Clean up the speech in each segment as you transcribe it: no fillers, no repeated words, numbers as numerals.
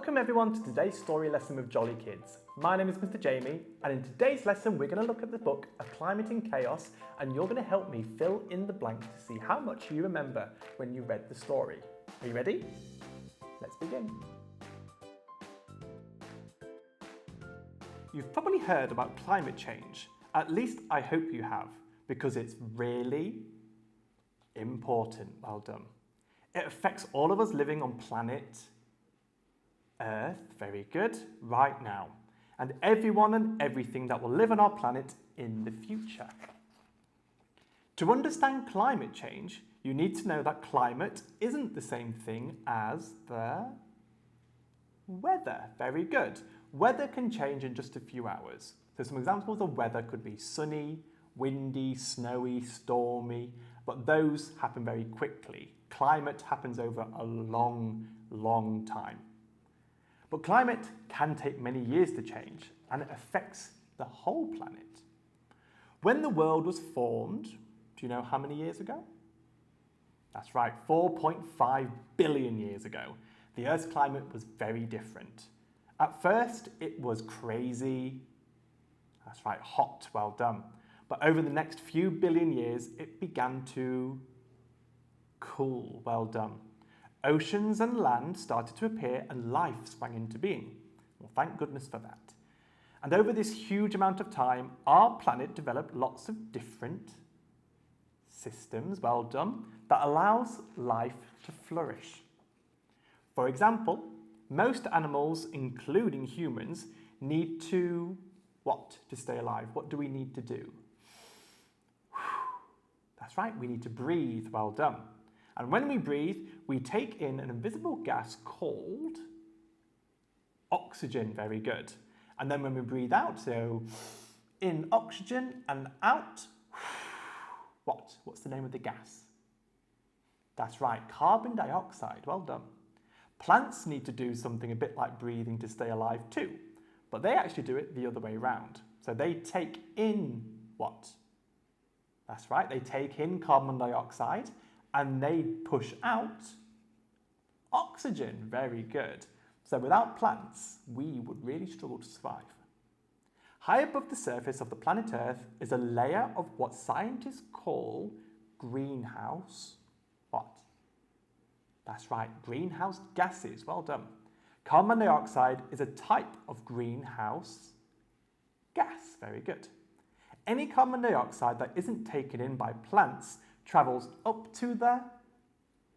Welcome everyone to today's story lesson with Jolly Kids. My name is Mr. Jamie, and in today's lesson we're going to look at the book A Climate in Chaos, and you're going to help me fill in the blanks to see how much you remember when you read the story. Are you ready? Let's begin. You've probably heard about climate change. At least I hope you have, because it's really important. Well done. It affects all of us living on planet Earth, very good, right now, and everyone and everything that will live on our planet in the future. To understand climate change, you need to know that climate isn't the same thing as the weather. Very good. Weather can change in just a few hours. So some examples of weather could be sunny, windy, snowy, stormy, but those happen very quickly. Climate happens over a long time. But climate can take many years to change, and it affects the whole planet. When the world was formed, do you know how many years ago? That's right, 4.5 billion years ago. The Earth's climate was very different. At first, it was crazy. That's right, hot, well done. But over the next few billion years, it began to cool, well done. Oceans and land started to appear and life sprang into being. Well, thank goodness for that. And over this huge amount of time, our planet developed lots of different systems, well done, that allows life to flourish. For example, most animals, including humans, need to, what, to stay alive? What do we need to do? That's right, we need to breathe, well done. And when we breathe, we take in an invisible gas called oxygen, very good. And then when we breathe out, so in oxygen and out, what? What's the name of the gas? That's right, carbon dioxide, well done. Plants need to do something a bit like breathing to stay alive too, but they actually do it the other way around. So they take in what? That's right, they take in carbon dioxide and they push out oxygen. Very good. So without plants, we would really struggle to survive. High above the surface of the planet Earth is a layer of what scientists call greenhouse. What? That's right, greenhouse gases. Well done. Carbon dioxide is a type of greenhouse gas. Very good. Any carbon dioxide that isn't taken in by plants travels up to the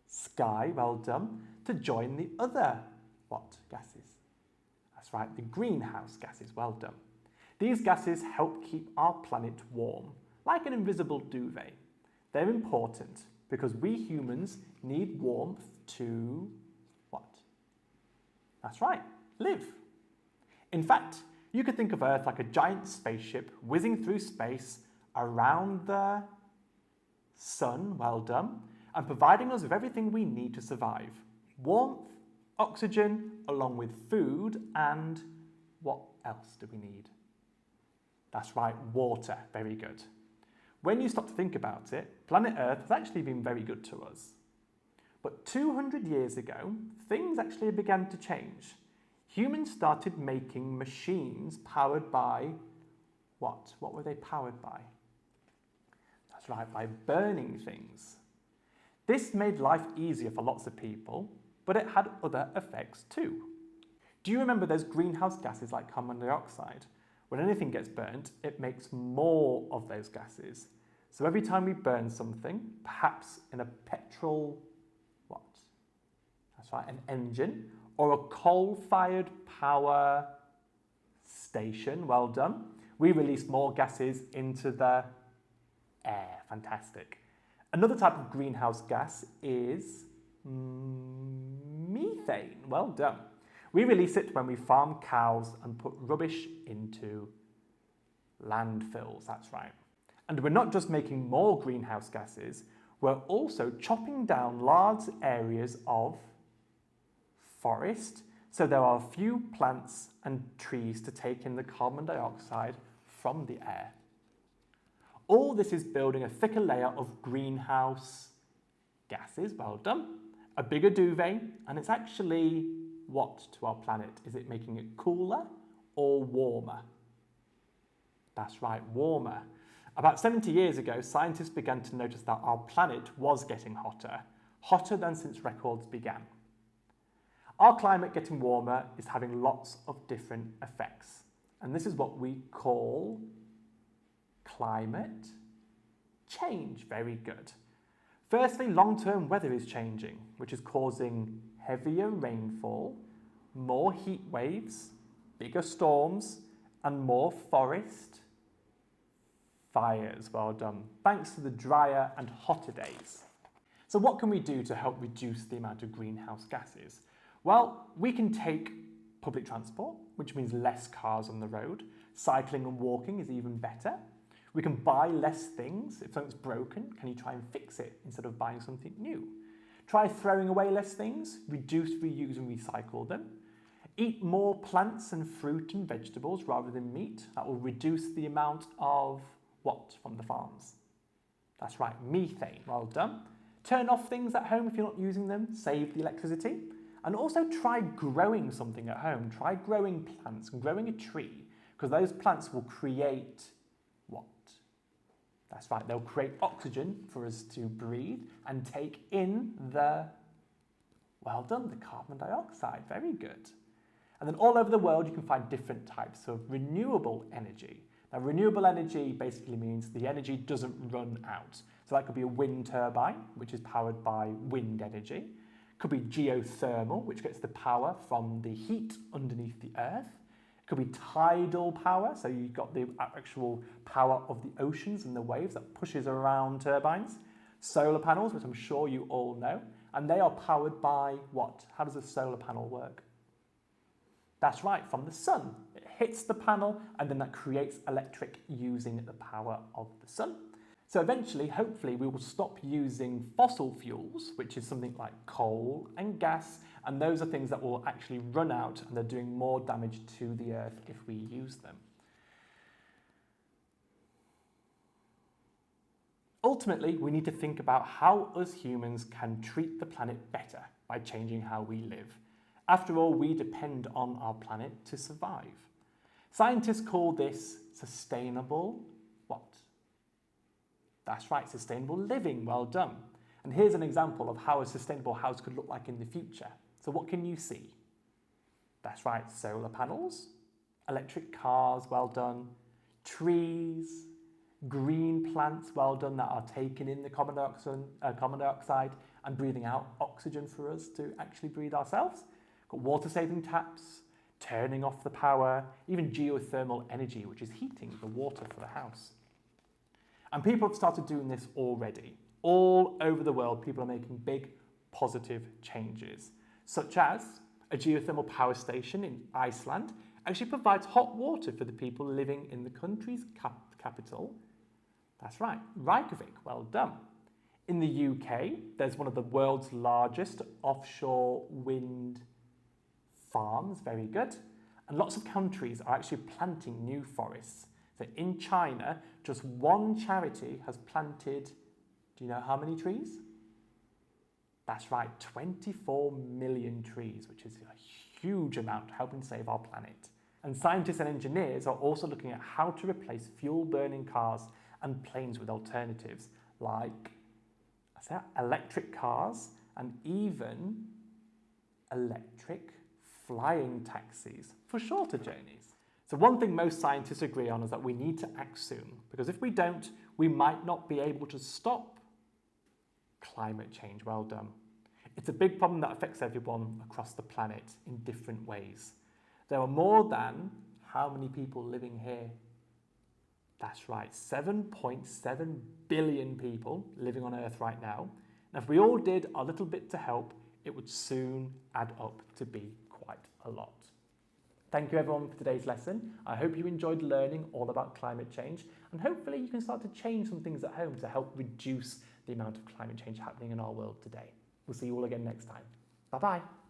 sky, well done, to join the other, what, gases? That's right, the greenhouse gases, well done. These gases help keep our planet warm, like an invisible duvet. They're important because we humans need warmth to, what? That's right, live. In fact, you could think of Earth like a giant spaceship whizzing through space around the sun, well done, and providing us with everything we need to survive. Warmth, oxygen, along with food, and what else do we need? That's right, water. Very good. When you stop to think about it, planet Earth has actually been very good to us. But 200 years ago, things actually began to change. Humans started making machines powered by what? What were they powered by? That's right, by burning things. This made life easier for lots of people, but it had other effects too. Do you remember those greenhouse gases like carbon dioxide? When anything gets burnt, it makes more of those gases. So every time we burn something, perhaps in a petrol, what? That's right, an engine, or a coal-fired power station, well done, we release more gases into the air. Fantastic. Another type of greenhouse gas is methane. Well done. We release it when we farm cows and put rubbish into landfills. That's right. And we're not just making more greenhouse gases, we're also chopping down large areas of forest, so there are few plants and trees to take in the carbon dioxide from the air. All this is building a thicker layer of greenhouse gases, well done, a bigger duvet, and it's actually what to our planet? Is it making it cooler or warmer? That's right, warmer. About 70 years ago, scientists began to notice that our planet was getting hotter, hotter than since records began. Our climate getting warmer is having lots of different effects, and this is what we call climate change. Very good. Firstly, long-term weather is changing, which is causing heavier rainfall, more heat waves, bigger storms, and more forest fires. Well done. Thanks to the drier and hotter days. So what can we do to help reduce the amount of greenhouse gases? Well, we can take public transport, which means less cars on the road. Cycling and walking is even better. We can buy less things. If something's broken, can you try and fix it instead of buying something new? Try throwing away less things, reduce, reuse and recycle them. Eat more plants and fruit and vegetables rather than meat. That will reduce the amount of what from the farms? That's right, methane. Well done. Turn off things at home if you're not using them. Save the electricity. And also try growing something at home. Try growing plants and growing a tree, because those plants will create what? That's right, they'll create oxygen for us to breathe and take in the, well done, the carbon dioxide. Very good. And then all over the world, you can find different types of renewable energy. Now, renewable energy basically means the energy doesn't run out. So that could be a wind turbine, which is powered by wind energy. Could be geothermal, which gets the power from the heat underneath the earth. It could be tidal power, so you've got the actual power of the oceans and the waves that pushes around turbines. Solar panels, which I'm sure you all know, and they are powered by what? How does a solar panel work? That's right, from the sun. It hits the panel and then that creates electric using the power of the sun. So eventually, hopefully, we will stop using fossil fuels, which is something like coal and gas, and those are things that will actually run out and they're doing more damage to the earth if we use them. Ultimately, we need to think about how us humans can treat the planet better by changing how we live. After all, we depend on our planet to survive. Scientists call this sustainable what? That's right, sustainable living. Well done. And here's an example of how a sustainable house could look like in the future. So what can you see? That's right, solar panels, electric cars, well done, trees, green plants, well done, that are taking in the carbon dioxide and breathing out oxygen for us to actually breathe ourselves. Got water-saving taps, turning off the power, even geothermal energy, which is heating the water for the house. And people have started doing this already. All over the world, people are making big positive changes, such as a geothermal power station in Iceland actually provides hot water for the people living in the country's capital. That's right, Reykjavik, well done. In the UK, there's one of the world's largest offshore wind farms, very good. And lots of countries are actually planting new forests. So in China, just one charity has planted, do you know how many trees? That's right, 24 million trees, which is a huge amount, helping save our planet. And scientists and engineers are also looking at how to replace fuel-burning cars and planes with alternatives like electric cars and even electric flying taxis for shorter journeys. So one thing most scientists agree on is that we need to act soon, because if we don't, we might not be able to stop climate change. Well done. It's a big problem that affects everyone across the planet in different ways. There are more than how many people living here? That's right, 7.7 billion people living on Earth right now. And if we all did our little bit to help, it would soon add up to be quite a lot. Thank you everyone for today's lesson. I hope you enjoyed learning all about climate change, and hopefully you can start to change some things at home to help reduce the amount of climate change happening in our world today. We'll see you all again next time. Bye-bye.